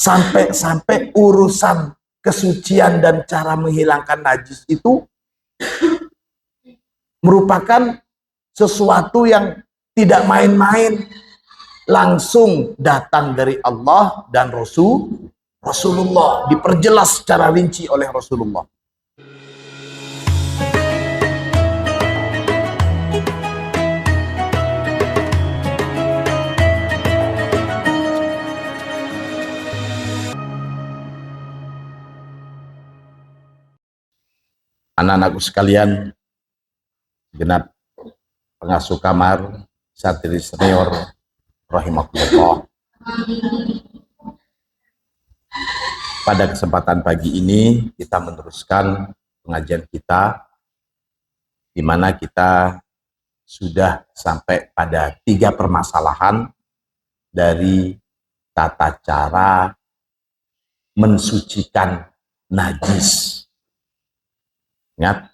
Sampai-sampai urusan kesucian dan cara menghilangkan najis itu merupakan sesuatu yang tidak main-main, langsung datang dari Allah dan Rasulullah, diperjelas secara rinci oleh Rasulullah. Anak-anakku sekalian, genap pengasuh kamar, satiri senior, rahimahullah. Pada kesempatan pagi ini kita meneruskan pengajian kita, di mana kita sudah sampai pada 3 permasalahan dari tata cara mensucikan najis. Ingat,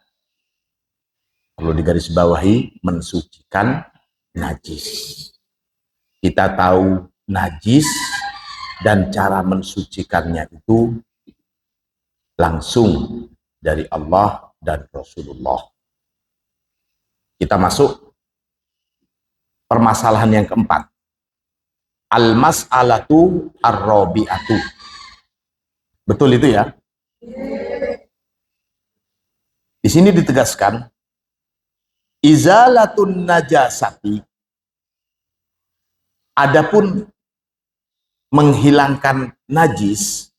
perlu digarisbawahi, mensucikan najis. Kita tahu najis dan cara mensucikannya itu langsung dari Allah dan Rasulullah. Kita masuk permasalahan yang keempat. Al-mas'alatu ar-rabi'atu. Betul itu ya? Di sini ditegaskan, izalatun najasati, adapun menghilangkan najis,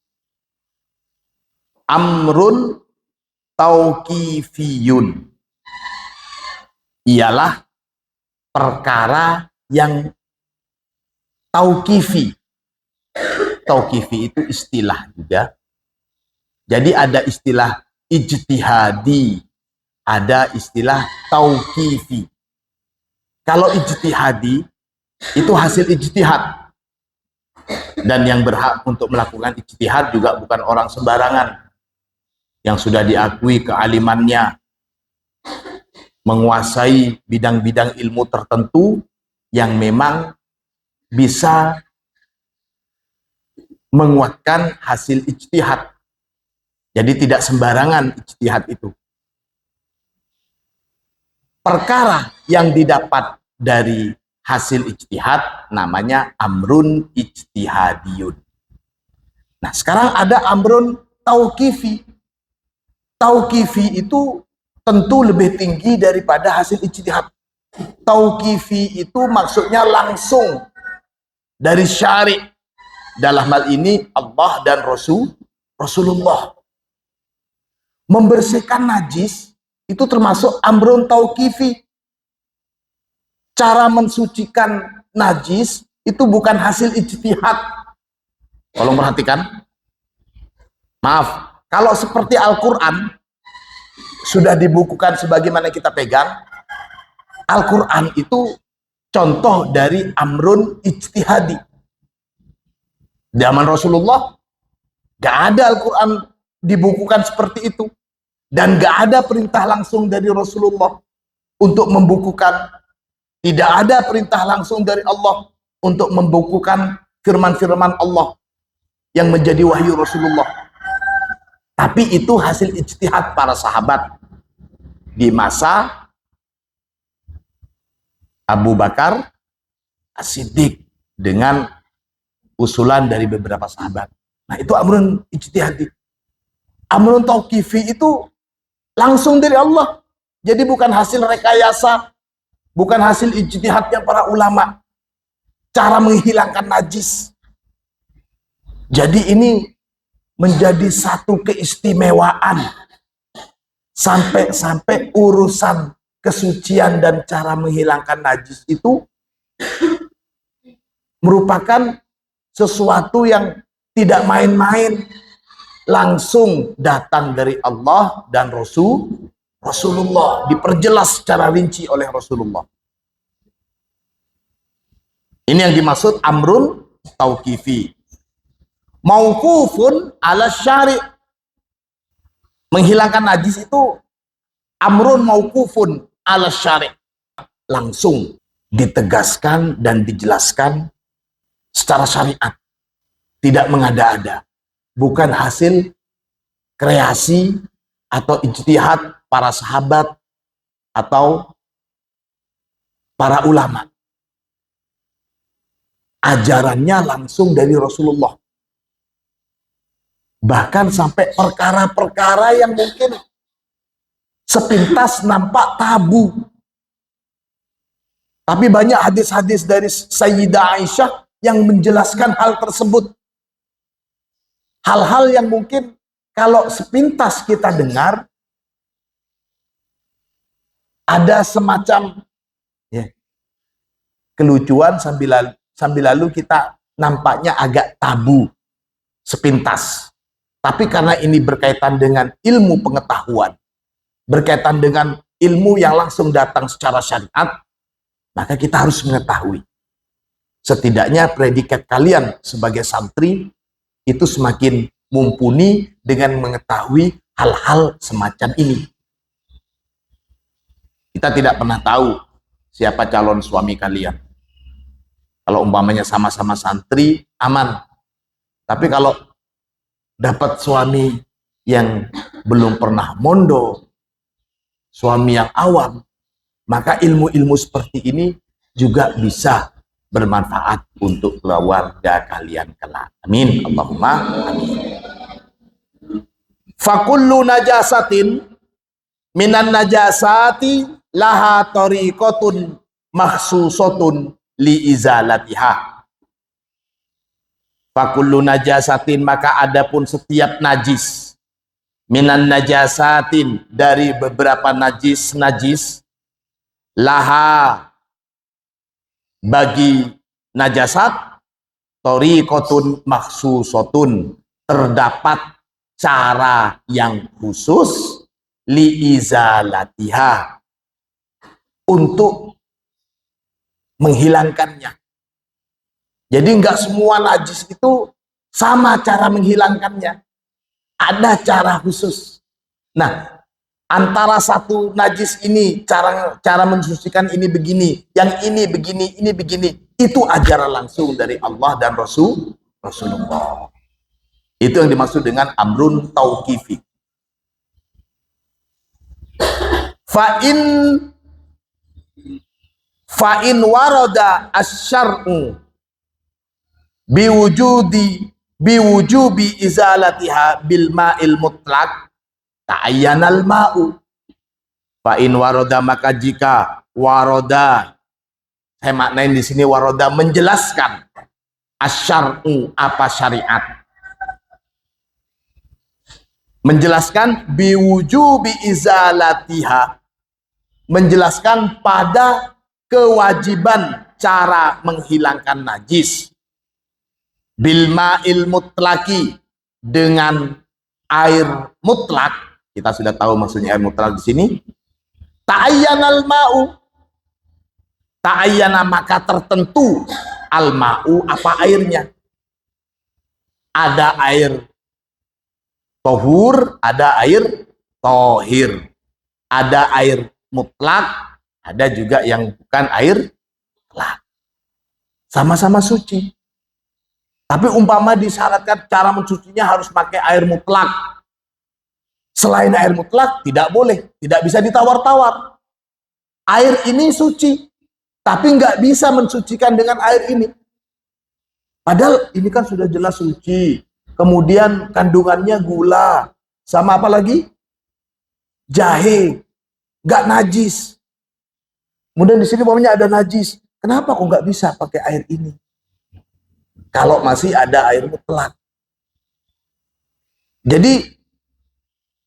amrun tauqifiyun, ialah perkara yang tauqifi. Tauqifi itu istilah juga. Jadi ada istilah ijtihadi, ada istilah tauqifi. Kalau ijtihadi itu hasil ijtihad, dan yang berhak untuk melakukan ijtihad juga bukan orang sembarangan yang sudah diakui kealimannya, menguasai bidang-bidang ilmu tertentu yang memang bisa menguatkan hasil ijtihad. Jadi tidak sembarangan ijtihad itu. Perkara yang didapat dari hasil ijtihad namanya amrun ijtihadiyun. Nah, sekarang ada amrun tauqifi. Tauqifi itu tentu lebih tinggi daripada hasil ijtihad. Tauqifi itu maksudnya langsung dari syari'. Dalam hal ini Allah dan Rasulullah. Membersihkan najis itu termasuk amrun tauqifi. Cara mensucikan najis itu bukan hasil ijtihad. Tolong perhatikan. Maaf, kalau seperti Al-Quran sudah dibukukan sebagaimana kita pegang, Al-Quran itu contoh dari amrun ijtihadi. Zaman Rasulullah gak ada Al-Quran dibukukan seperti itu, dan gak ada perintah langsung dari Rasulullah untuk membukukan. Tidak ada perintah langsung dari Allah untuk membukukan firman-firman Allah yang menjadi wahyu Rasulullah. Tapi itu hasil ijtihad para sahabat di masa Abu Bakar As-Siddiq dengan usulan dari beberapa sahabat. Nah, itu amrun ijtihadi. Amrun tauqifi itu langsung dari Allah. Jadi bukan hasil rekayasa, bukan hasil ijtihadnya para ulama. Cara menghilangkan najis. Jadi ini menjadi satu keistimewaan. Sampai-sampai urusan kesucian dan cara menghilangkan najis itu merupakan sesuatu yang tidak main-main, langsung datang dari Allah dan Rasulullah, diperjelas secara rinci oleh Rasulullah. Ini yang dimaksud amrun tauqifi. Mauqufun ala syari'. Menghilangkan najis itu amrun mauqufun ala syari'. Langsung ditegaskan dan dijelaskan secara syariat. tidak mengada-ada, bukan hasil kreasi atau ijtihad para sahabat atau para ulama. Ajarannya langsung dari Rasulullah. Bahkan sampai perkara-perkara yang mungkin sepintas nampak tabu. Tapi banyak hadis-hadis dari Sayyidah Aisyah yang menjelaskan hal tersebut. Hal-hal yang mungkin kalau sepintas kita dengar, ada semacam kelucuan sambil lalu kita nampaknya agak tabu sepintas. Tapi karena ini berkaitan dengan ilmu pengetahuan, berkaitan dengan ilmu yang langsung datang secara syariat, maka kita harus mengetahui. Setidaknya predikat kalian sebagai santri itu semakin mumpuni dengan mengetahui hal-hal semacam ini. Kita tidak pernah tahu siapa calon suami kalian. Kalau umpamanya sama-sama santri, aman. Tapi kalau dapat suami yang belum pernah mondok, suami yang awam, maka ilmu-ilmu seperti ini juga bisa bermanfaat untuk keluarga kalian kelak. Amin. Allahumma amin. Fakullu najasatin minan najasati laha tariqatun makhsusatun li izalatiha. Fakullu najasatin, maka adapun setiap najis, minan najasatin, dari beberapa najis laha, bagi najasat, tariqatun makhsusatun, terdapat cara yang khusus, li izalatiha, untuk menghilangkannya. Jadi enggak semua najis itu sama cara menghilangkannya. Ada cara khusus. Nah, antara satu najis ini cara mensucikan ini begini, yang ini begini, ini begini. Itu ajaran langsung dari Allah dan Rasulullah. Itu yang dimaksud dengan amrun tauqifi. Fa'in warada asyar'u biwujubi izalatiha bil ma'il mutlaq ta'ayyanal ma'u. Fa'in waroda, maka jika waroda, saya maknain di sini waroda menjelaskan asyar'u, apa syariat, menjelaskan biwujubi izalatiha, menjelaskan pada kewajiban cara menghilangkan najis, bil ma'il mutlaki, dengan air mutlak. Kita sudah tahu maksudnya air mutlak di sini. Ta'ayyanal ma'u, ta'ayyana, maka tertentu, al ma'u, apa airnya. Ada air tohur, ada air tohir, ada air mutlak, ada juga yang bukan air mutlak. Sama-sama suci. Tapi umpama disyaratkan cara mencucinya harus pakai air mutlak. Selain air mutlak tidak boleh, tidak bisa ditawar-tawar. Air ini suci, tapi nggak bisa mensucikan dengan air ini. Padahal ini kan sudah jelas suci. Kemudian kandungannya gula, sama apa lagi? Jahe, nggak najis. Kemudian di sini umpamanya ada najis. Kenapa kok nggak bisa pakai air ini? Kalau masih ada air mutlak. Jadi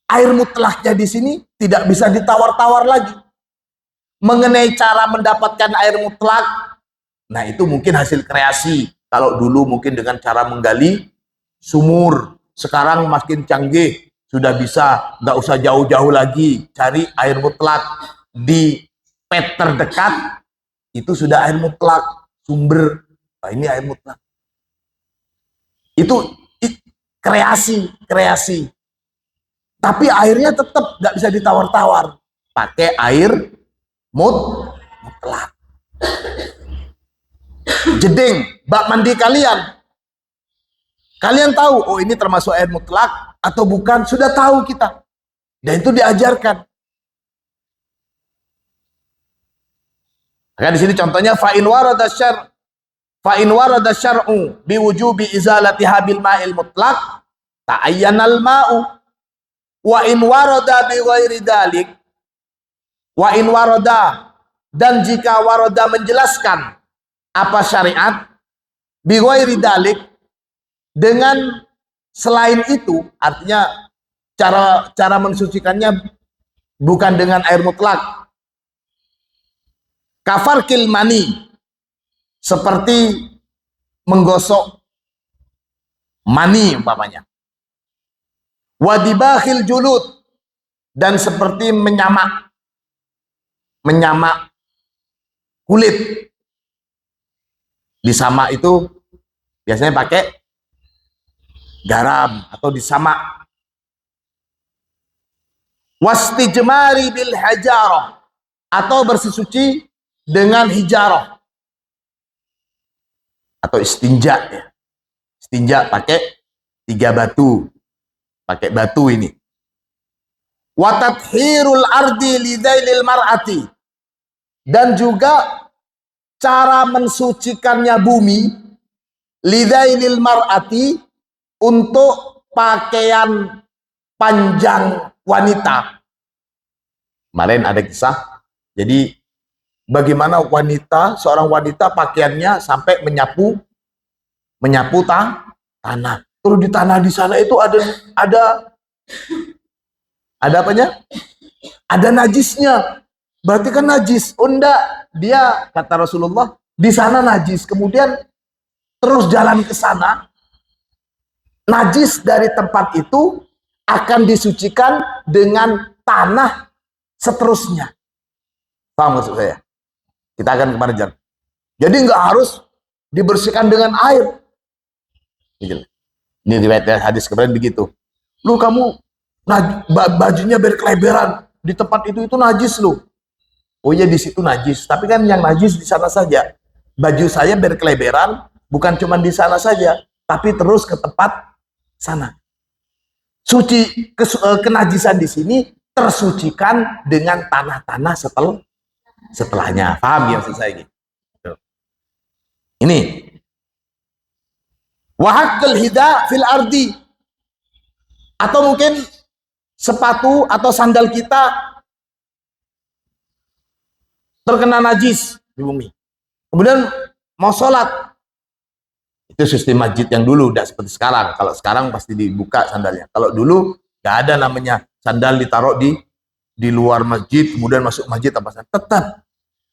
air mutlaknya di sini tidak bisa ditawar-tawar lagi. Mengenai cara mendapatkan air mutlak, nah itu mungkin hasil kreasi. Kalau dulu mungkin dengan cara menggali sumur, sekarang makin canggih, sudah bisa, nggak usah jauh-jauh lagi cari air mutlak di pet terdekat, itu sudah air mutlak, sumber. Nah, ini air mutlak. Itu kreasi. Tapi airnya tetap nggak bisa ditawar-tawar. Pakai air mutlak. Jeding, bak mandi kalian. Kalian tahu, oh ini termasuk air mutlak atau bukan, sudah tahu kita. Dan itu diajarkan. Maka di sini contohnya fa'in warada syar'u biwujubi izalatiha bil ma'il mutlak ta'ayyanal ma'u wa in warada bi ghairi dalik wa in warada, dan jika warada menjelaskan apa syariat bi ghairi dalik dengan selain itu, artinya cara mensucikannya bukan dengan air mutlak. Kafarkil mani, seperti menggosok mani umpamanya. Wadibakhil julud, dan seperti menyamak kulit. Disamak itu biasanya pakai garam atau disamak. Wastijmari bil hajarah, atau bersesuci dengan hijarah atau istinja ya. Istinja pakai 3 batu, pakai batu ini. Wa tathhirul ardi lidailil mar'ati, dan juga cara mensucikannya bumi lidailil mar'ati, untuk pakaian panjang wanita. Kemarin ada kisah, jadi bagaimana seorang wanita pakaiannya sampai menyapu tanah. Terus di tanah di sana itu ada apanya? Ada najisnya. Berarti kan najis. Oh enggak, dia kata Rasulullah di sana najis. Kemudian terus jalan ke sana, najis dari tempat itu akan disucikan dengan tanah seterusnya. Paham maksud saya? Kita akan kemana jalan. Jadi nggak harus dibersihkan dengan air. Ini riwayat hadis kemarin begitu. Lu kamu bajunya berkeleberan di tempat itu najis lu. Oh iya di situ najis, tapi kan yang najis di sana saja. Baju saya berkeleberan bukan cuma di sana saja, tapi terus ke tempat sana. Suci kenajisan di sini tersucikan dengan tanah-tanah setelahnya. Paham ya maksud saya gitu? Ini wahaqqal hida fil ardi, atau mungkin sepatu atau sandal kita terkena najis di bumi. Kemudian mau sholat, itu sistem masjid yang dulu, udah seperti sekarang. Kalau sekarang pasti dibuka sandalnya. Kalau dulu nggak ada namanya sandal ditaruh di luar masjid, kemudian masuk masjid apa saja. Tetap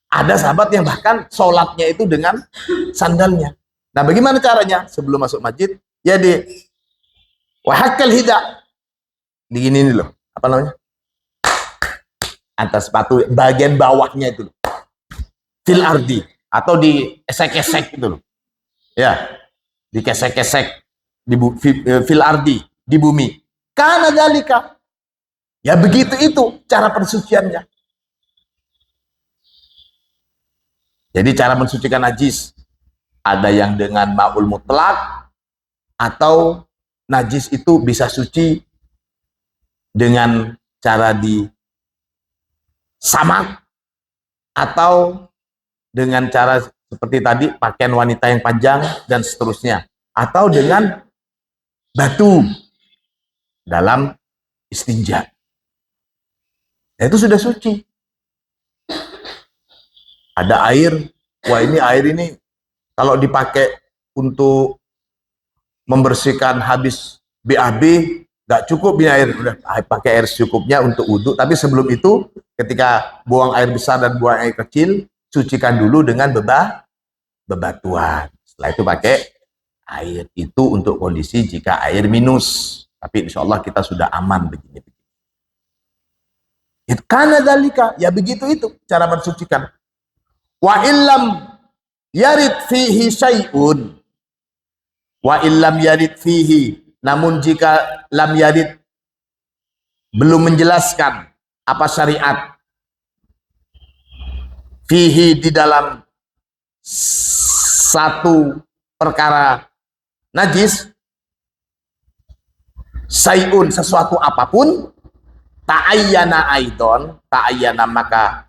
ada sahabat yang bahkan sholatnya itu dengan sandalnya. Nah, bagaimana caranya sebelum masuk masjid? Ya di wahaqqal hida, digini ini loh, apa namanya? Atas sepatu bagian bawahnya itu, fil ardi, atau di esek-esek itu loh. Ya, dikesek-kesek di fil ardi, di bumi. Karena dalika, ya begitu itu cara pensuciannya. Jadi cara mensucikan najis ada yang dengan ma'ul mutlak, atau najis itu bisa suci dengan cara disamak, atau dengan cara seperti tadi pakaian wanita yang panjang dan seterusnya, atau dengan batu dalam istinja. Nah, itu sudah suci. Ada air, wah ini air ini kalau dipakai untuk membersihkan habis BAB nggak cukup ini air, udah pakai air secukupnya untuk wudhu. Tapi sebelum itu, ketika buang air besar dan buang air kecil, sucikan dulu dengan bebatuan. Setelah itu pakai air. Itu untuk kondisi jika air minus. Tapi insya Allah kita sudah aman begini. Itu karena dalika, ya begitu itu cara mensucikan. Wa illam yarid fihi syai'un, wa illam yarid fihi, namun jika lam yarid belum menjelaskan apa syariat fihi di dalam satu perkara najis, sayun sesuatu apapun, ta'ayyana aidon, ta'ayyana maka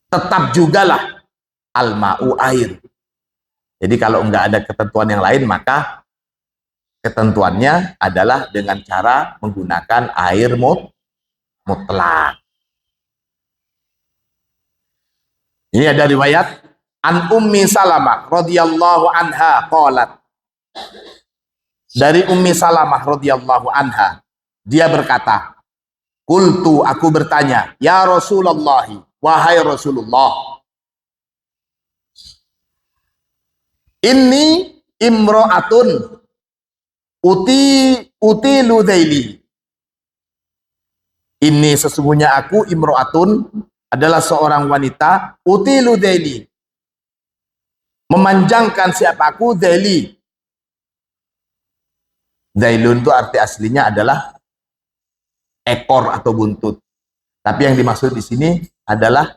tetap jugalah al-ma'u air. Jadi kalau enggak ada ketentuan yang lain, maka ketentuannya adalah dengan cara menggunakan air mutlak. Ini ada riwayat an Ummi Salamah radhiyallahu anha qalat. Dari Ummi Salamah radhiyallahu anha, dia berkata, qultu, aku bertanya, ya Rasulullah, wahai Rasulullah, inni imra'atun uti ludhaili. Ini sesungguhnya aku imro'atun adalah seorang wanita uti ludhaili, memanjangkan siapa aku dhaili. Dhailun itu arti aslinya adalah ekor atau buntut, tapi yang dimaksud di sini adalah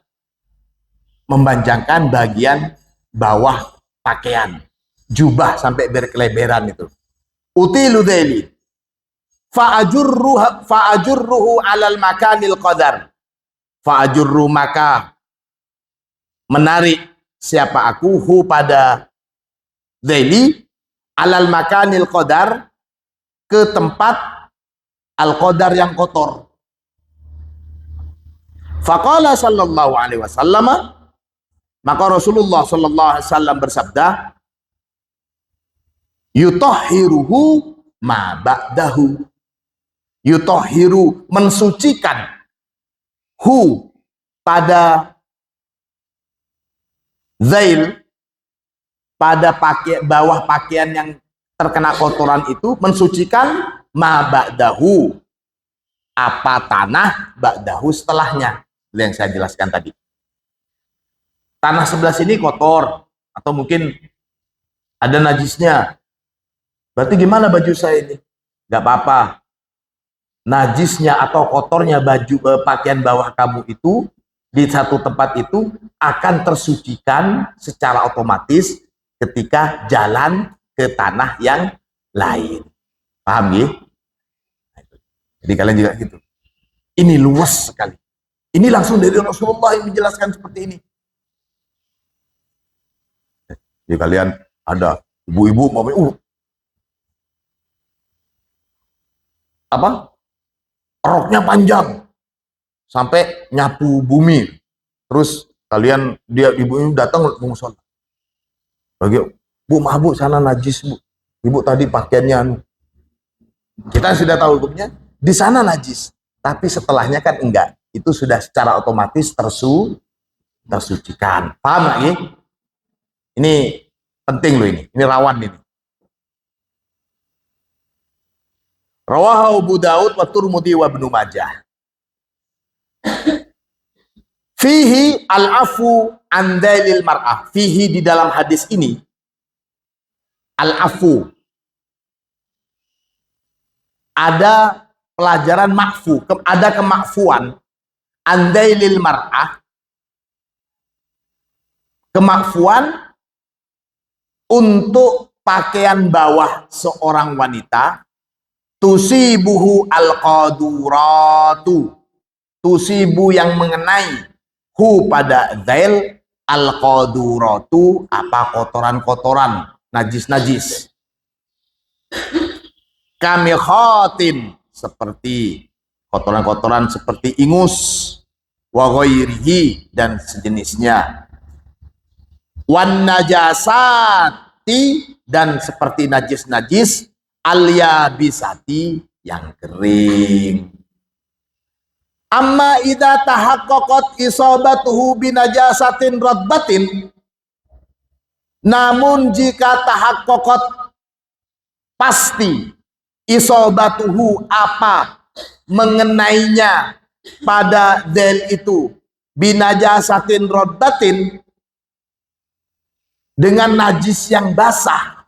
memanjangkan bagian bawah pakaian, jubah sampai berkeleberan itu. Utilu dhaili fa'ajurruhu alal makanil qadar, fa'ajurru maka menarik siapa aku hu pada dhaili alal makanil qadar, ke tempat al-qadar yang kotor. Faqala sallallahu alaihi wasallam, maka Rasulullah sallallahu alaihi wasallam bersabda, yutahhiruhu ma ba'dahu. Yutahhiru, mensucikan, hu pada zail, pada bawah pakaian yang terkena kotoran itu, mensucikan ma ba'dahu, apa tanah ba'dahu setelahnya, yang saya jelaskan tadi. Tanah sebelah sini kotor atau mungkin ada najisnya, berarti gimana baju saya ini? Gak apa-apa, najisnya atau kotornya baju pakaian bawah kamu itu di satu tempat itu akan tersucikan secara otomatis ketika jalan ke tanah yang lain. Paham ya? Jadi kalian juga gitu. Ini luas sekali. Ini langsung dari Rasulullah yang menjelaskan seperti ini. Jadi kalian ada ibu-ibu mau apa? Roknya panjang sampai nyapu bumi. Terus kalian ibu ini datang ke musola. Bagi Bu, maaf Bu, sana najis Bu. Ibu tadi pakaiannya kita sudah tahu hukumnya, di sana najis, tapi setelahnya kan enggak. Itu sudah secara otomatis tersucikan. Paham lagi? Ini penting loh ini rawan ini. Rawahu Abu Daud wa Tirmidzi wa Ibnu Majah. Fihi al-afu an dalil mar'ah. Fihi, di dalam hadis ini, al-afu, ada pelajaran ma'fu, ada kemakfuan, andailil mar'ah, kemakfuan untuk pakaian bawah seorang wanita, tusibuhu al-qaduratu, tusibu yang mengenai, hu pada zail, al-qaduratu, apa kotoran-kotoran, najis-najis. Kami khotin, seperti kotoran-kotoran seperti ingus, wa ghairihi, dan sejenisnya. Wan najasati, dan seperti najis-najis, al-yabisati, yang kering. Amma idza tahaqqaqat isabatuhu binajasatin radbatin, namun jika tahaqqaqat, pasti, isobatuhu, apa mengenainya pada del itu, binajasatin rodbatin, dengan najis yang basah,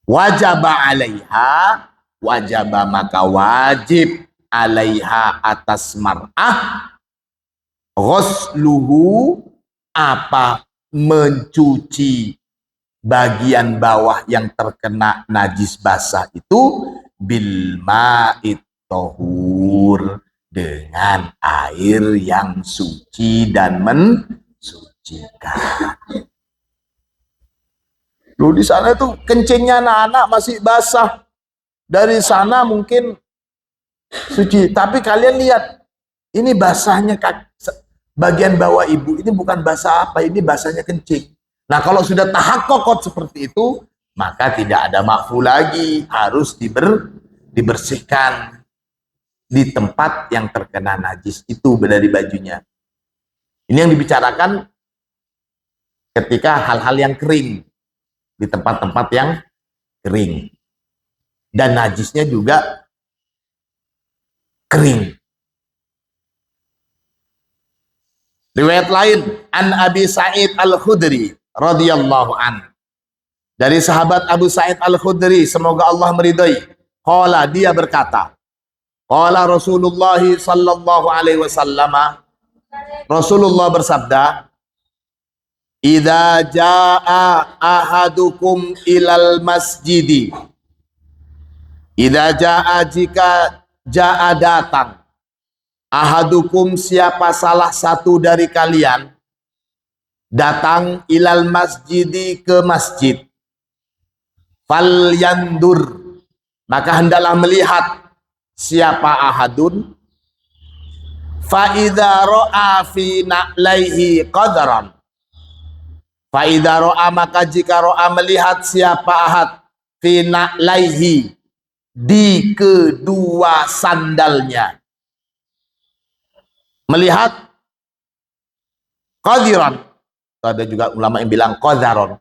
wajaba alaiha, wajaba maka wajib, alaiha atas mar'ah, ghusluhu, apa mencuci bagian bawah yang terkena najis basah itu bil ma'it tohur, dengan air yang suci dan mensucikan. Lu di sana tuh kencingnya anak-anak masih basah. Dari sana mungkin suci, tapi kalian lihat ini basahnya bagian bawah ibu ini bukan basah apa, ini basahnya kencing. Nah, kalau sudah tahakkok seperti itu, maka tidak ada makfu lagi, harus dibersihkan di tempat yang terkena najis itu dari bajunya. Ini yang dibicarakan ketika hal-hal yang kering, di tempat-tempat yang kering. Dan najisnya juga kering. Riwayat lain, an Abi Sa'id Al-Khudri radhiyallahu an. Dari sahabat Abu Sa'id Al-Khudri, semoga Allah meridai. Qala, dia berkata, qala Rasulullah sallallahu alaihi wasallam, Rasulullah bersabda, idza jaa ahadukum ilal masjidi, idza jaa, jika jaa datang, ahadukum, siapa salah satu dari kalian datang, ilal masjidi, ke masjid, fal yandur, maka hendaklah melihat, siapa ahadun, fa idza ra'a fi na'laihi qadaran, fa idza ra'a, maka jika ra'a, melihat siapa ahad, fi na'laihi, di kedua sandalnya, melihat qadiran, ada juga ulama yang bilang qadaron,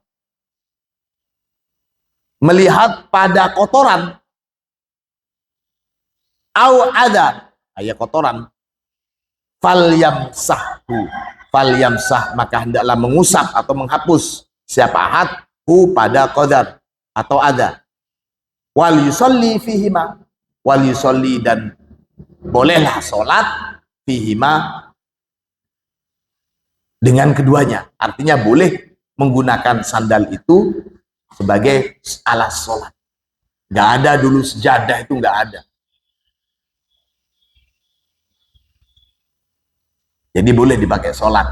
melihat pada kotoran, au ada, ayat kotoran, fal yamsah, maka hendaklah mengusap atau menghapus siapa ahad hu, pada qadar atau ada, wal yusalli fihima, wal yusalli, dan bolehlah sholat fihima, dengan keduanya. Artinya boleh menggunakan sandal itu sebagai alat sholat. Gak ada dulu sejadah, itu gak ada. Jadi boleh dipakai sholat,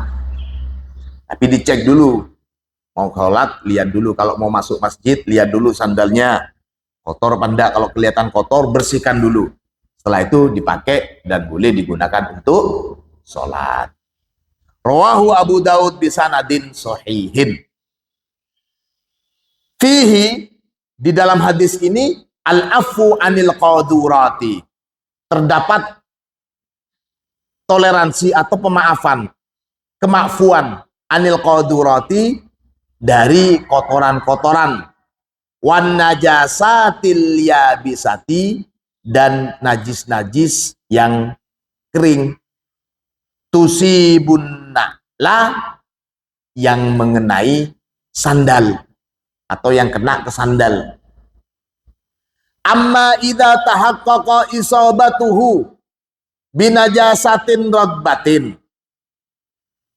tapi dicek dulu. Mau sholat, lihat dulu. Kalau mau masuk masjid, lihat dulu sandalnya kotor apa enggak. Kalau kelihatan kotor, bersihkan dulu. Setelah itu dipakai dan boleh digunakan untuk sholat. Rawahu Abu Daud bisanadin sahihin. Fihi, di dalam hadis ini, al-afu anil qadurati, terdapat toleransi atau pemaafan, kemakfuan, anil qadurati, dari kotoran-kotoran, wan najasatil yabisati, dan najis-najis yang kering, tusibunna lah, yang mengenai sandal atau yang kena ke sandal. Amma idza tahaqqaqa isabatuhu binajasatin radbatin,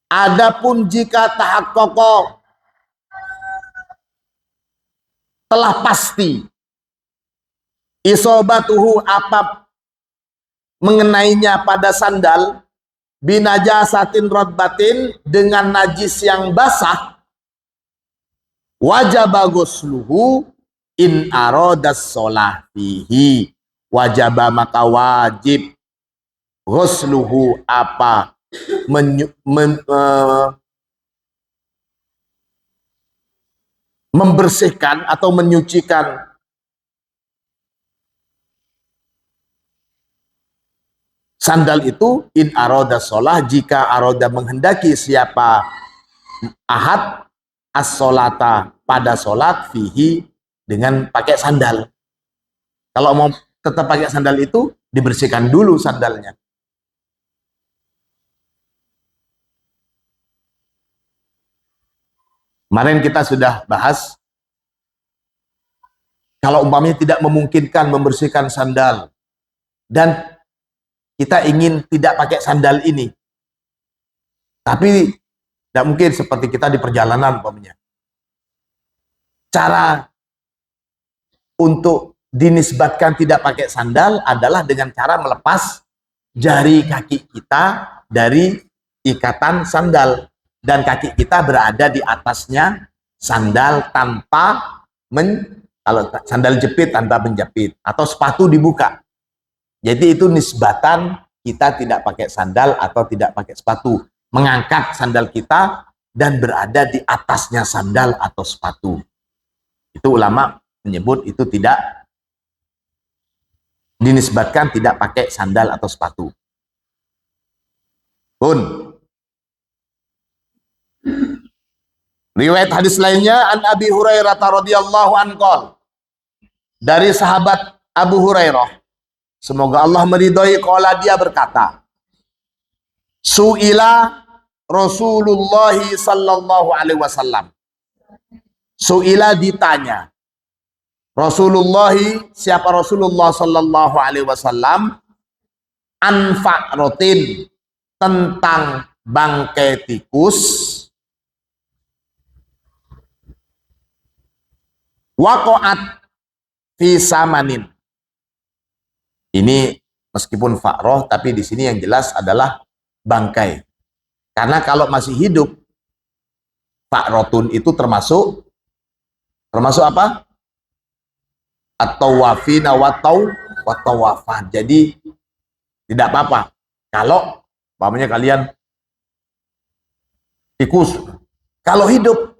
adapun jika tahaqqaqa, telah pasti, isabatuhu, apa mengenainya pada sandal, binajasatin radbatin, dengan najis yang basah, wajaba ghusluhu in aradas sholah fihi, wajaba, maka wajib, ghusluhu, apa membersihkan atau menyucikan sandal itu, in aroda sholah, jika aroda menghendaki siapa ahad as-sholata, pada sholat, fihi, dengan pakai sandal. Kalau mau tetap pakai sandal itu, dibersihkan dulu sandalnya. Kemarin kita sudah bahas, kalau umpamanya tidak memungkinkan membersihkan sandal, dan kita ingin tidak pakai sandal ini, tapi tidak mungkin seperti kita di perjalanan umpamanya. cara untuk dinisbatkan tidak pakai sandal adalah dengan cara melepas jari kaki kita dari ikatan sandal dan kaki kita berada di atasnya sandal tanpa kalau sandal jepit tanpa menjepit atau sepatu dibuka. Jadi itu nisbatan kita tidak pakai sandal atau tidak pakai sepatu, mengangkat sandal kita dan berada di atasnya sandal atau sepatu. Itu ulama menyebut itu tidak dinisbatkan tidak pakai sandal atau sepatu. Pun riwayat hadis lainnya an Abi Hurairah radhiyallahu anhu, dari sahabat Abu Hurairah, semoga Allah meridhai, qala dia berkata, su'ila Rasulullah sallallahu alaihi wasallam. Su'ila ditanya. Rasulullah, siapa Rasulullah sallallahu alaihi wasallam, anfa'rotin, tentang bangkai tikus, waqa'at fi samanin. Ini meskipun fa'roh, tapi di sini yang jelas adalah bangkai. Karena kalau masih hidup, fa'rotun itu termasuk apa? At-tawafina wat-tawafat. Jadi tidak apa-apa kalau umpamanya kalian tikus, kalau hidup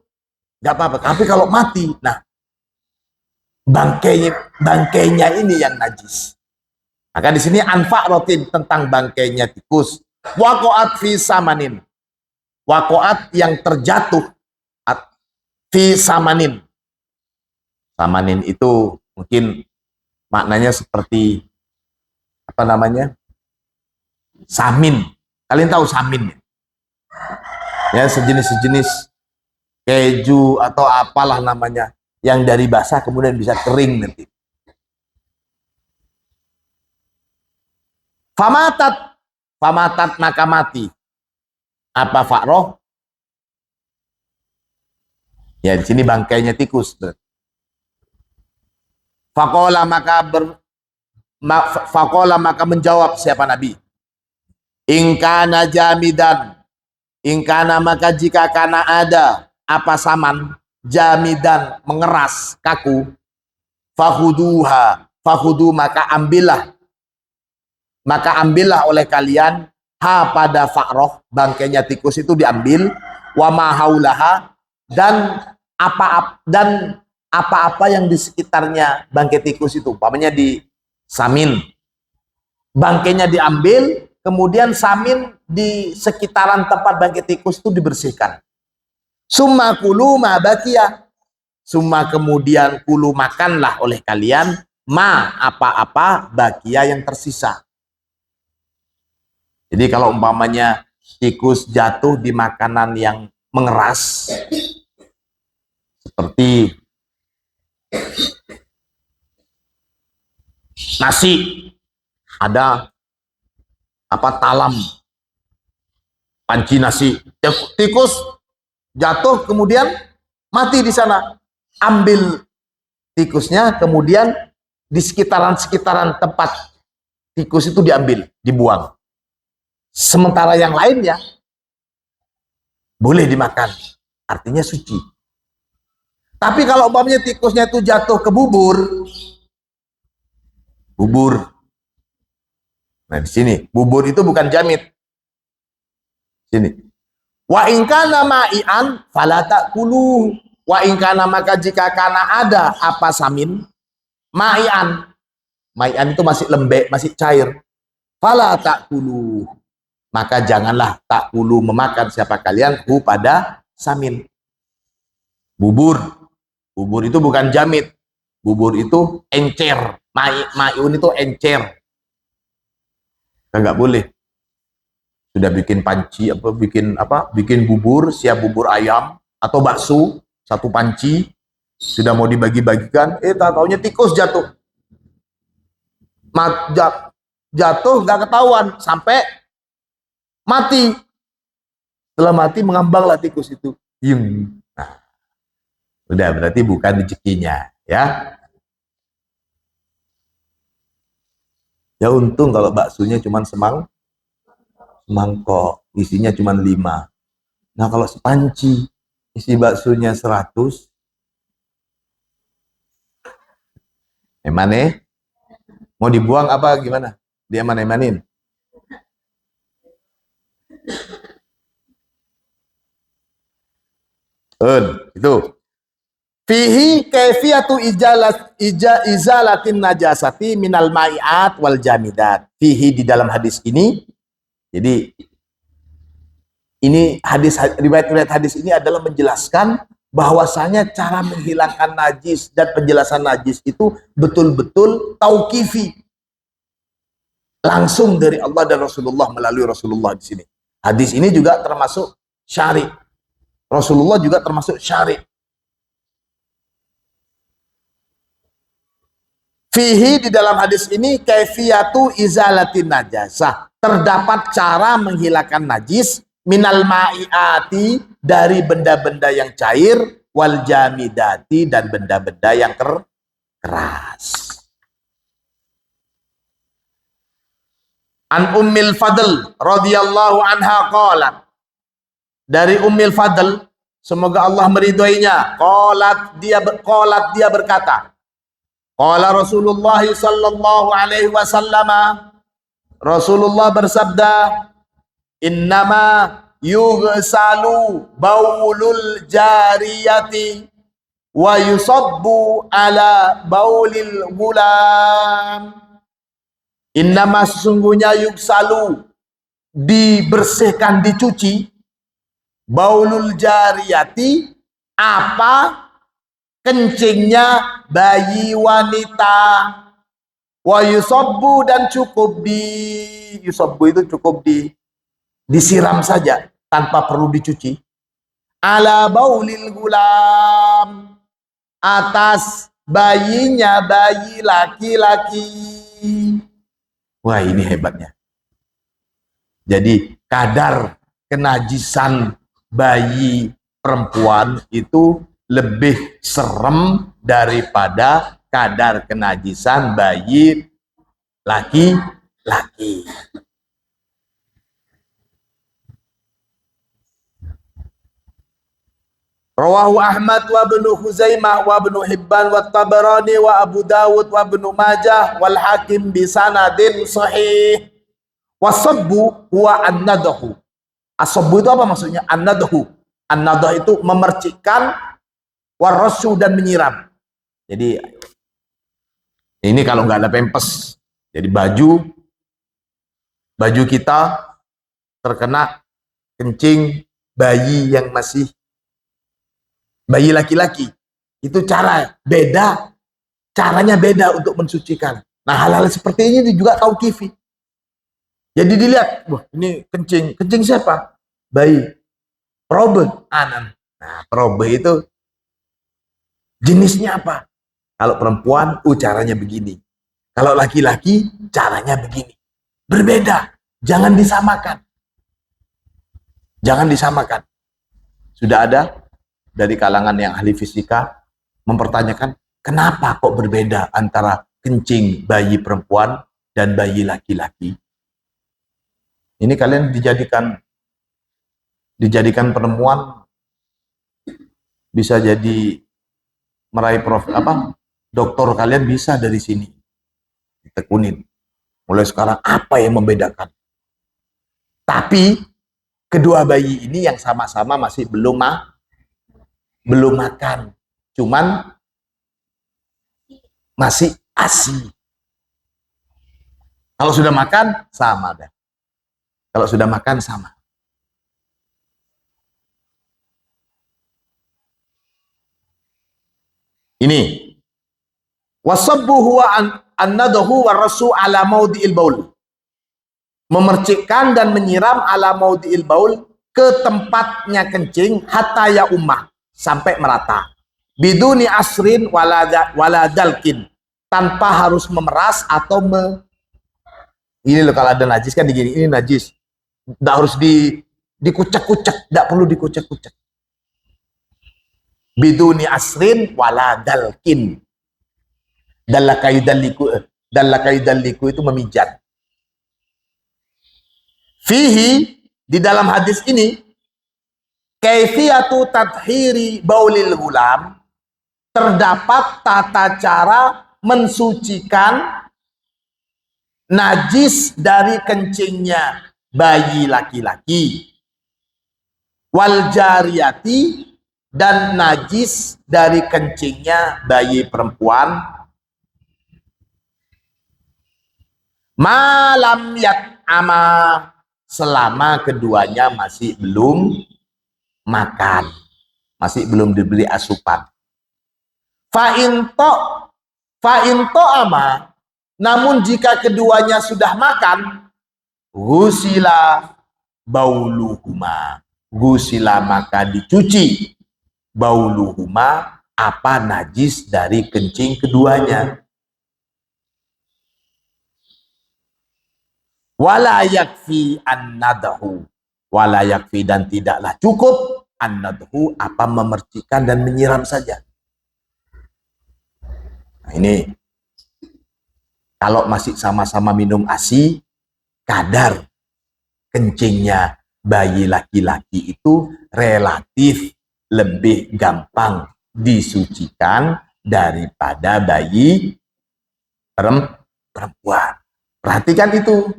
nggak apa-apa, tapi kalau mati, nah bangkainya ini yang najis. Maka di sini anfa'rotin, tentang bangkainya tikus, waqa'at fi samanin, waqa'at yang terjatuh, fi samanin. Samanin itu mungkin maknanya seperti apa namanya? Samin. Kalian tahu samin? Ya, sejenis keju atau apalah namanya, yang dari basah kemudian bisa kering nanti. Famatat maka mati. Apa fa'roh? Ya, di sini bangkainya tikus. Faqala maka menjawab siapa Nabi? Ingkana jamidan, ingkana maka jika kana ada apa saman, jamidan mengeras, kaku, fahudu maka ambillah oleh kalian pada fa'roh, bangkainya tikus itu diambil, wa mahaulaha, dan apa-apa yang di sekitarnya bangkai tikus itu, umpamanya di samin, bangkainya diambil, kemudian samin di sekitaran tempat bangkai tikus itu dibersihkan. Summa kulu ma bakia, summa kemudian kulu makanlah oleh kalian ma apa-apa bakia yang tersisa. Jadi kalau umpamanya tikus jatuh di makanan yang mengeras, seperti nasi, ada apa talam, panci nasi, tikus jatuh kemudian mati di sana, ambil tikusnya, kemudian di sekitaran tempat tikus itu diambil, dibuang. Sementara yang lainnya boleh dimakan, artinya suci. Tapi kalau umpamanya tikusnya itu jatuh ke bubur. Nah, di sini bubur itu bukan jamit. Sini. Wa ingkana ma'ian fala ta'kulu. Wa ingkana maka jika kana ada apa samin, ma'ian. Ma'ian itu masih lembek, masih cair. Fala ta'kulu. Maka janganlah ta'kulu memakan siapa kalian pada samin. Bubur itu bukan jamit. Bubur itu encer. Maiun itu encer. Enggak boleh. Sudah bikin panci bikin bubur, siap bubur ayam atau bakso, satu panci sudah mau dibagi-bagikan, tak taunya tikus jatuh. Jatuh enggak ketahuan sampai mati. Setelah mati mengambanglah tikus itu. Nah, Udah berarti bukan rezekinya, ya. Ya untung kalau baksonya cuma semangkok, isinya cuma 5. Nah kalau sepanci, isi baksonya 100, emane? Mau dibuang apa gimana? Dia eman-emanin. Itu. Fihi kaifiyatu izalatin najasati minal ma'iat wal jamidat. Fihi di dalam hadis ini. Jadi ini riwayat-riwayat hadis ini adalah menjelaskan bahwasanya cara menghilangkan najis dan penjelasan najis itu betul-betul tauqifi, langsung dari Allah dan Rasulullah melalui Rasulullah di sini. Hadis ini juga termasuk syari. Rasulullah juga termasuk syari. Fihi di dalam hadis ini kaifiyatu izalatin najasah. Terdapat cara menghilangkan najis minal ma'iati dari benda-benda yang cair wal jamidati dan benda-benda yang keras. An Ummil Fadl radhiyallahu anha qalat. Dari Ummil Fadl, semoga Allah meridhoinya, qalat dia berkata, qala Rasulullah sallallahu alaihi wasallam, Rasulullah bersabda, innama yughsalu baulul jariyati wa yusabbu ala baulil gulam. Innama sesungguhnya yughsalu dibersihkan, dicuci, baulul jariyati apa kencingnya bayi wanita, wa yusabbu dan cukup yusabbu itu cukup disiram saja tanpa perlu dicuci, ala baulil gulam atas bayinya, bayi laki-laki. Wah ini hebatnya. Jadi kadar kenajisan bayi perempuan itu lebih serem daripada kadar kenajisan bayi laki-laki. Rawahu Ahmad wa Ibnu Khuzaimah wa Ibnu Hibban wa Tabarani wa Abu Dawud wa Ibnu Majah wal Hakim bi sanadin sahih. Wasabbu huwa an-nadahu. Asabbu itu apa maksudnya? An-nadahu. An-nadah itu memercikkan, warasu dan menyiram. Jadi ini kalau nggak ada pempes, jadi baju kita terkena kencing bayi yang masih bayi laki-laki, itu caranya beda untuk mensucikan. Nah hal-hal seperti ini juga tauqifi. Jadi dilihat, wah ini kencing siapa? Bayi. Probe anan. Nah probe itu jenisnya apa? Kalau perempuan, caranya begini. Kalau laki-laki, caranya begini. Berbeda. Jangan disamakan. Jangan disamakan. Sudah ada dari kalangan yang ahli fisika mempertanyakan, kenapa kok berbeda antara kencing bayi perempuan dan bayi laki-laki? Ini kalian dijadikan penemuan, bisa jadi meraih doktor kalian bisa dari sini. Ditekunin. Mulai sekarang apa yang membedakan? Tapi kedua bayi ini yang sama-sama masih belum makan, cuman masih ASI. Kalau sudah makan sama dah. Kalau sudah makan sama. Ini wasabbu huwa an-nadahu warasu ala maudhi'il baul. Memercikkan dan menyiram ala maudhi'il baul, ke tempatnya kencing, hatta ya ummah, sampai merata. Biduni asrin waladalkin, tanpa harus memeras atau ini loh kalau ada najis kan begini, ini najis. Tidak harus dikucek-kucek, tidak perlu dikucek-kucek. biduni asrin wala dalkin. Dallaka yudalliku itu memijat. Fihi, di dalam hadis ini, kaifiyatu tathiri baulil gulam, terdapat tata cara mensucikan najis dari kencingnya bayi laki-laki, wal jariyati, dan najis dari kencingnya bayi perempuan, malam yat'ama, selama keduanya masih belum makan, masih belum diberi asupan. Fa'into ama, namun jika keduanya sudah makan, gusila bauluhuma, gusila maka dicuci, bauluhuma, apa najis dari kencing keduanya. Wala yakfi an-nadhu, wala yakfi, dan tidaklah cukup an-nadhu, apa memercikan dan menyiram saja. Nah, ini kalau masih sama-sama minum ASI, kadar kencingnya bayi laki-laki itu relatif lebih gampang disucikan daripada bayi perempuan. Perhatikan itu.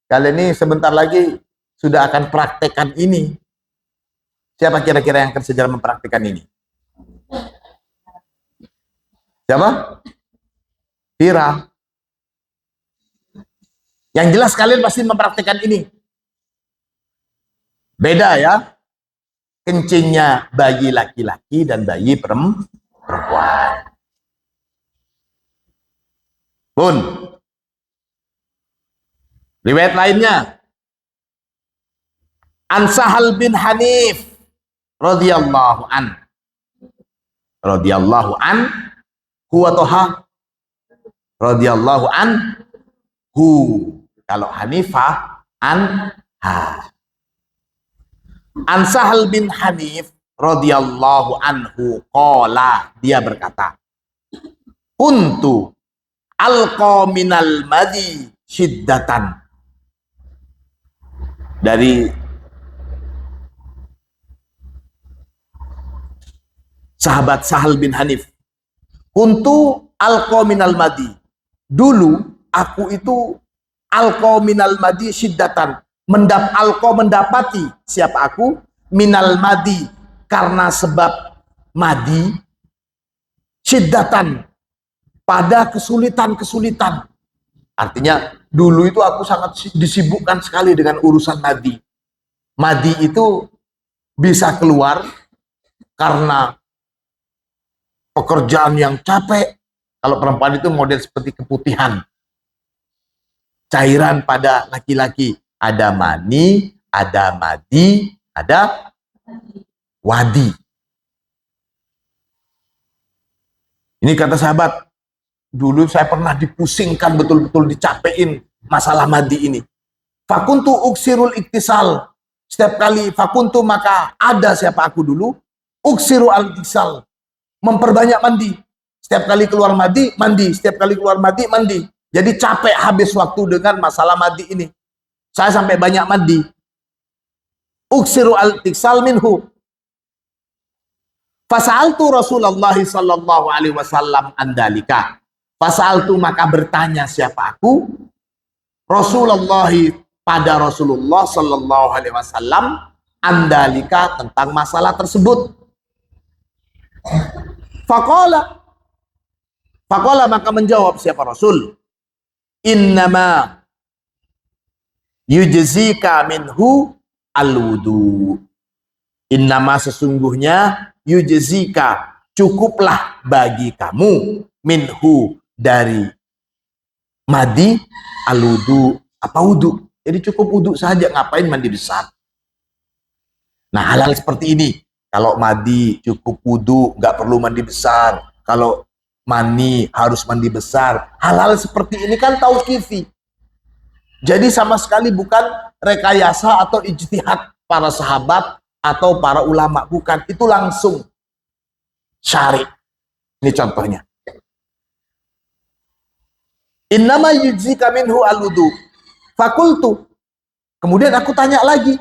Kali ini sebentar lagi sudah akan praktekkan ini. Siapa kira-kira yang akan segera mempraktikkan ini? Siapa? Vira. Yang jelas kalian pasti mempraktikkan ini. Beda ya. Kencingnya bayi laki-laki dan bayi perempuan. Bun. Riwayat lainnya, An Sahal bin Hanif radhiyallahu huwa toha radhiyallahu hu, kalau Hanifah anha. An Sahal bin Hanif radhiyallahu anhu qala, dia berkata, kuntu alqa minal madi syiddatan, dari sahabat Sahal bin Hanif, kuntu alqa minal madi, dulu aku itu alqa minal madi syiddatan, mendapati, siapa aku, minal madi, karena sebab madi, syiddatan, pada kesulitan-kesulitan. Artinya dulu itu aku sangat disibukkan sekali dengan urusan madi. Madi itu bisa keluar karena pekerjaan yang capek. Kalau perempuan itu model seperti keputihan, cairan pada laki-laki. Ada mani, ada madi, ada wadi. Ini kata sahabat, dulu saya pernah dipusingkan, betul-betul dicapein masalah madi ini. Fakuntu uksirul iktisal, setiap kali fakuntu maka ada siapa aku dulu, uksiru al-iktisal, memperbanyak mandi. Setiap kali keluar mandi, mandi. Setiap kali keluar mandi, mandi. Jadi capek habis waktu dengan masalah mandi ini. Saya sampai banyak mandi. Uksiru al-iktisal minhu. Fasa'altu Rasulullah sallallahu alaihi wasallam andalika. Fasa'altu, maka bertanya siapa aku? Rasulullah, pada Rasulullah sallallahu alaihi wasallam, andalika, tentang masalah tersebut. Faqala, maka menjawab siapa Rasul? Innama yujzika minhu al-wudu. Innama, sesungguhnya, yujzika, cukuplah bagi kamu, minhu, dari madi, al-wudu, apa wudu. Jadi cukup wudu saja, ngapain mandi besar. Nah, hal-hal seperti ini, kalau madi cukup wudu, nggak perlu mandi besar. Kalau mani harus mandi besar. Hal-hal seperti ini kan tauqifi. Jadi sama sekali bukan rekayasa atau ijtihad para sahabat atau para ulama, bukan, itu langsung. syari. Ini contohnya. Innama yujzika minhu al-wudu. Fakultu. Kemudian aku tanya lagi.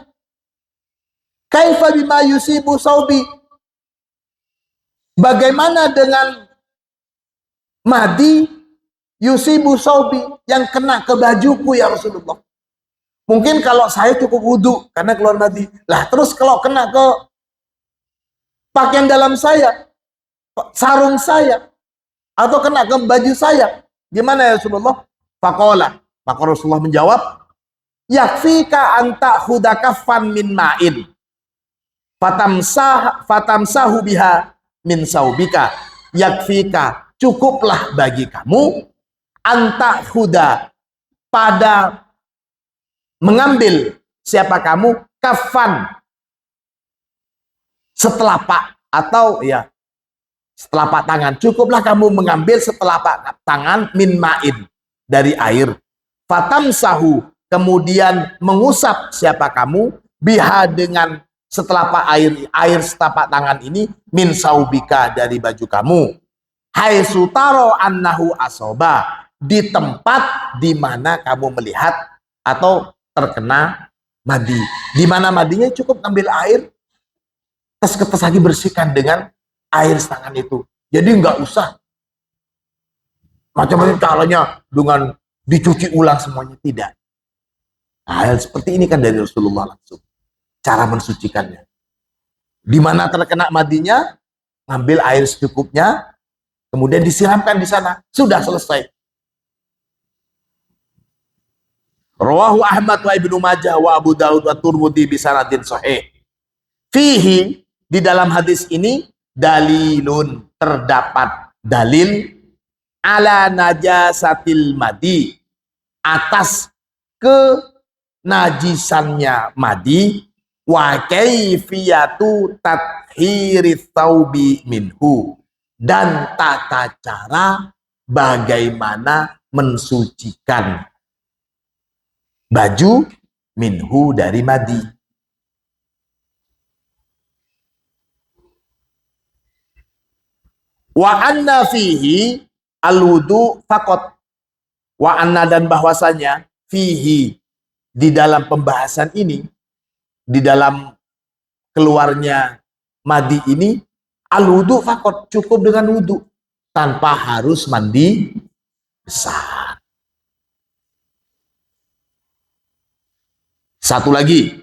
Kaifa bima yusibu saubi? Bagaimana dengan madi yusibu saubi yang kena ke bajuku ya Rasulullah? Mungkin kalau saya cukup wudu karena keluar madi. Lah terus kalau kena ke pakaian dalam saya, sarung saya, atau kena ke baju saya, gimana ya Rasulullah? Faqala, maka Rasulullah menjawab, yakfika anta hudakafan min ma'in fatamsahu biha min saubika. Yakfika, cukuplah bagi kamu anta huda, pada mengambil siapa kamu kafan, setelapak atau ya setelapak tangan. Cukuplah kamu mengambil setelapak tangan min ma'in, dari air. Fatamsahu, kemudian mengusap siapa kamu biha, dengan setelapak air setelapak tangan ini min saubika, dari baju kamu. Hai sutaro annahu asoba, di tempat di mana kamu melihat atau terkena madi. Di mana madinya cukup ambil air, tes lagi bersihkan dengan air tangan itu. Jadi nggak usah macam-macam caranya dengan dicuci ulang semuanya, tidak. Hal seperti ini kan dari Rasulullah langsung. Cara mensucikannya. Di mana terkena madinya, ambil air secukupnya, kemudian disiramkan di sana. Sudah selesai. Rawahu Ahmad wa Ibnu Majah wa Abu Daud wa Tirmidzi bi sanadin sahih. Fihi, di dalam hadis ini dalilun, terdapat dalil ala najasatil madi, atas kenajisannya madi, wa kaifiyatu tathhiri thawbi minhu, dan tata cara bagaimana mensucikan baju minhu, dari madi. Wa anna fihi al-wudu faqat. Wa anna, dan bahwasanya fihi, di dalam pembahasan ini, di dalam keluarnya madi ini, al-wudu faqat, cukup dengan wudu tanpa harus mandi besar. Satu lagi,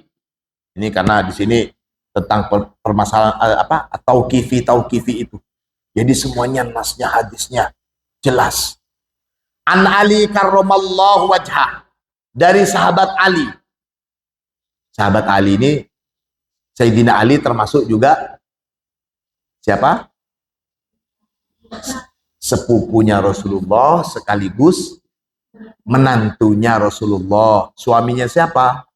ini karena di sini tentang permasalahan apa tauqifi itu. Jadi semuanya nasnya, hadisnya jelas. An Ali karramallahu wajhah, dari sahabat Ali. Sahabat Ali ini, Sayyidina Ali termasuk juga siapa? Sepupunya Rasulullah, sekaligus menantunya Rasulullah. Suaminya siapa?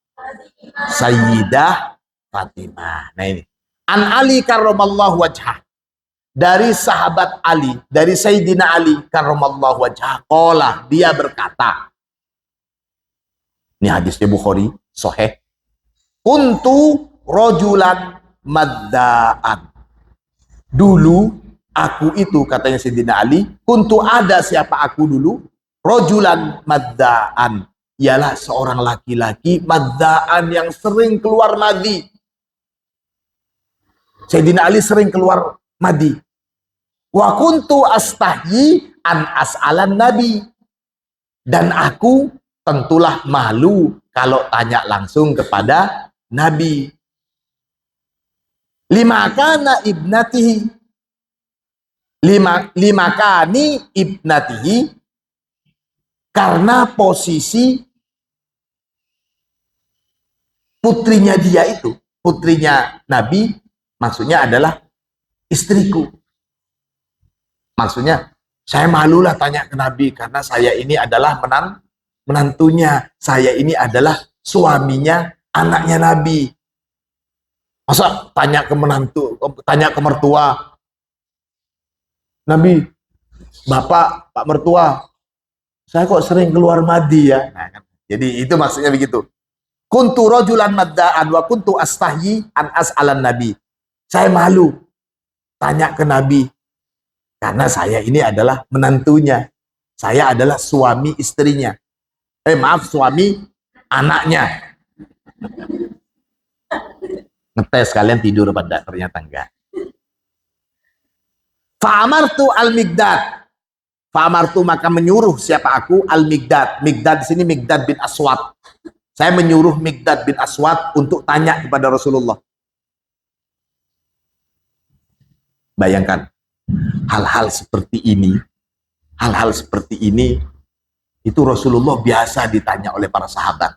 Sayyidah Fatimah. Nah ini. An Ali karramallahu wajhah, dari sahabat Ali, dari Sayyidina Ali karramallahu wajhah, qala, dia berkata. Ini hadisnya Bukhari sahih. Kuntu rojulan maddaan. Dulu aku itu, katanya Sayyidina Ali, kuntu, ada siapa aku dulu, rojulan maddaan, ialah seorang laki-laki maddaan yang sering keluar madi. Sayyidina Ali sering keluar madi. Wa kuntu astahyi an as'alan nabi, dan aku tentulah malu kalau tanya langsung kepada Nabi. Lima kani ibnatihi, karena posisi putrinya dia itu, putrinya Nabi, maksudnya adalah istriku. Maksudnya, saya malulah tanya ke Nabi, karena saya ini adalah menantunya, saya ini adalah suaminya, anaknya Nabi. Masa tanya ke menantu, tanya ke mertua, Nabi, Bapak, Pak mertua, saya kok sering keluar madi ya. Nah, kan. Jadi itu maksudnya begitu. Kuntu rojulan madda'an wa kuntu astahyi an as'alan Nabi. Saya malu tanya ke Nabi, karena saya ini adalah menantunya, saya adalah suami istrinya, maaf, suami anaknya. Ngetes kalian tidur pada, ternyata enggak. Fa'amartu al-Miqdad, fa'amartu maka menyuruh siapa aku, al-Miqdad. Miqdad di sini Miqdad bin Aswad. Saya menyuruh Miqdad bin Aswad untuk tanya kepada Rasulullah. Bayangkan, hal-hal seperti ini, itu Rasulullah biasa ditanya oleh para sahabat.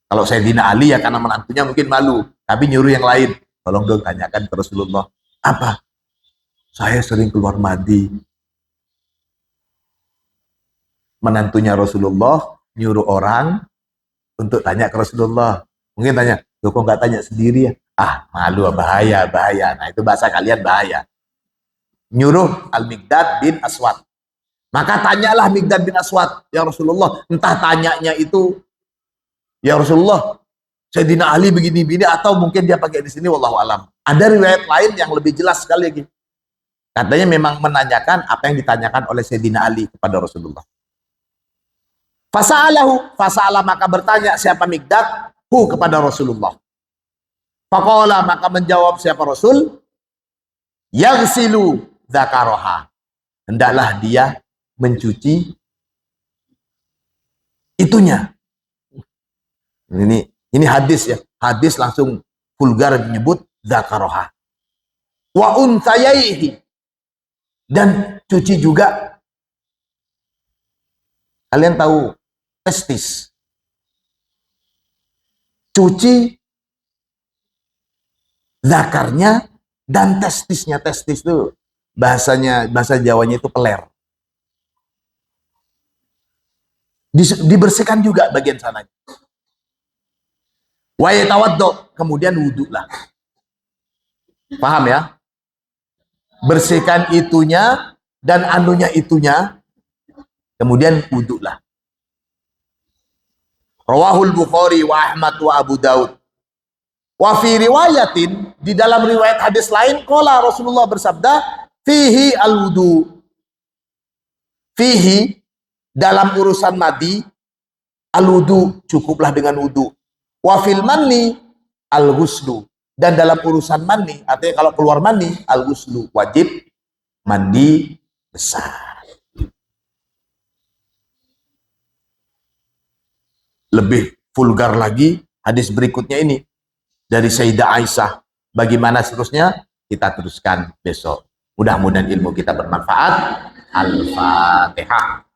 Kalau Sayyidina Ali ya karena menantunya mungkin malu, tapi nyuruh yang lain, tolong dong tanyakan ke Rasulullah. Apa? Saya sering keluar mandi. Menantunya Rasulullah nyuruh orang untuk tanya ke Rasulullah. Mungkin tanya, loh kok nggak tanya sendiri ya? Ah, malu, bahaya. Nah, itu bahasa kalian bahaya. Nyuruh Al-Miqdad bin Aswad. Maka tanyalah Miqdad bin Aswad, ya Rasulullah, entah tanyanya itu, ya Rasulullah, Sayyidina Ali begini-begini, atau mungkin dia pakai di sini, wallahu alam. Ada riwayat lain yang lebih jelas sekali lagi. Katanya memang menanyakan apa yang ditanyakan oleh Sayyidina Ali kepada Rasulullah. Fasa'ala maka bertanya siapa Miqdad kepada Rasulullah. Faqala maka menjawab siapa Rasul, yaghsilu dzakaraha, hendaklah dia mencuci itunya. Ini hadis ya, hadis langsung vulgar menyebut dzakaraha. Wa unsayaihi, dan cuci juga, kalian tahu testis, cuci zakarnya dan testisnya. Testis itu bahasa Jawanya itu peler. Dibersihkan juga bagian sananya. Wa yatawaddo, kemudian wudhulah. Paham ya? Bersihkan itunya dan anunya itunya, kemudian wudhulah. Rawahul Bukhari wa Ahmad wa Abu Daud. Wa fi riwayatin, di dalam riwayat hadis lain, qala Rasulullah bersabda, fihi al-wudu. Fihi, dalam urusan mandi, al-wudu, cukuplah dengan wudu. Wa fil manni al-ghuslu, dan dalam urusan mandi, artinya kalau keluar mandi, al-ghuslu, wajib mandi besar. Lebih vulgar lagi hadis berikutnya ini dari Sayyidah Aisyah. Bagaimana seterusnya kita teruskan besok. Mudah-mudahan ilmu kita bermanfaat. Al-Fatihah.